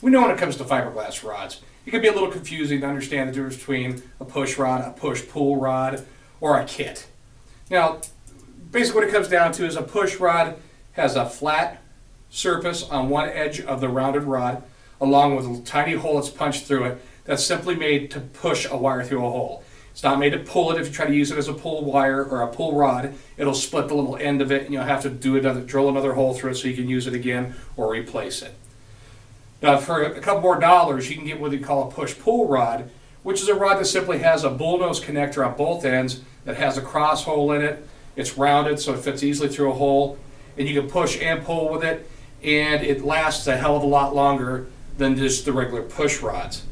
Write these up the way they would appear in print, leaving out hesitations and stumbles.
We know when it comes to fiberglass rods, it can be a little confusing to understand the difference between a push rod, a push-pull rod, or a kit. Now, basically what it comes down to is a push rod has a flat surface on one edge of the rounded rod, along with a tiny hole that's punched through it, that's simply made to push a wire through a hole. It's not made to pull it. If you try to use it as a pull wire or a pull rod, it'll split the little end of it, and you'll have to drill another hole through it so you can use it again or replace it. Now, for a couple more dollars, you can get what they call a push-pull rod, which is a rod that simply has a bullnose connector on both ends that has a cross hole in it. It's rounded, so it fits easily through a hole, and you can push and pull with it, and it lasts a hell of a lot longer than just the regular push rods.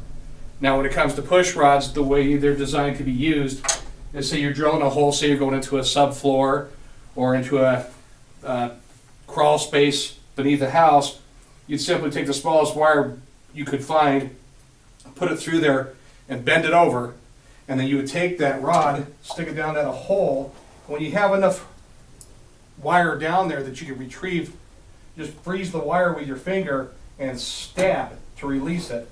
Now, when it comes to push rods, the way they're designed to be used is, say you're drilling a hole, say you're going into a subfloor or into a crawl space beneath a house, you'd simply take the smallest wire you could find, put it through there, and bend it over, and then you would take that rod, stick it down that hole. When you have enough wire down there that you can retrieve, just freeze the wire with your finger and stab to release it,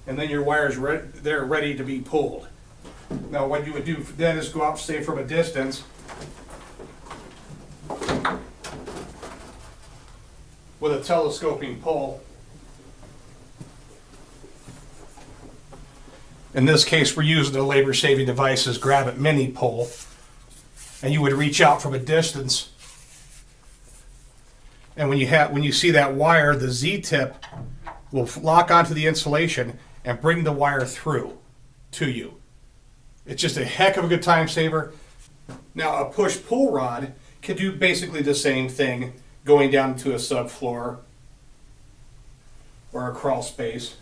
and then your wire's they're ready to be pulled. Now, what you would do then is go out, say, from a distance with a telescoping pole. In this case, we're using the labor-saving devices Grab It Mini pole, and you would reach out from a distance, and when you see that wire, the Z-tip will lock onto the insulation and bring the wire through to you. It's just a heck of a good time saver. Now, a push-pull rod can do basically the same thing, going down into a subfloor or a crawl space.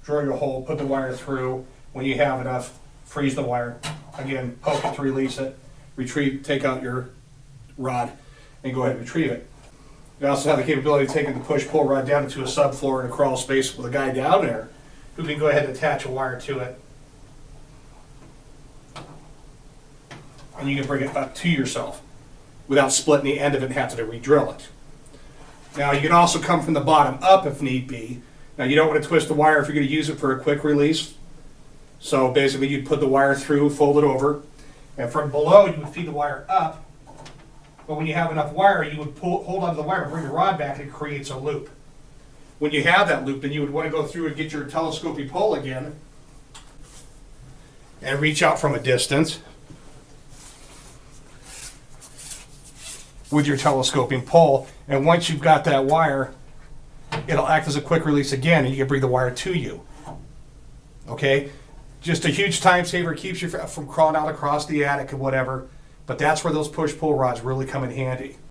Drill your hole, put the wire through. When you have enough, freeze the wire. Again, poke it to release it. Retrieve, take out your rod, and go ahead and retrieve it. You also have the capability of taking the push-pull rod down into a subfloor in a crawl space with a guy down there who can go ahead and attach a wire to it. And you can bring it up to yourself without splitting the end of it and having to re-drill it. Now, you can also come from the bottom up if need be. Now, you don't want to twist the wire if you're going to use it for a quick release. So basically, you'd put the wire through, fold it over, and from below, you would feed the wire up. But when you have enough wire, you would hold onto the wire, bring the rod back, and it creates a loop. When you have that loop, then you would want to go through and get your telescoping pole again and reach out from a distance with your telescoping pole. And once you've got that wire, it'll act as a quick release again, and you can bring the wire to you. Okay? Just a huge time saver, keeps you from crawling out across the attic and whatever. But that's where those push-pull rods really come in handy.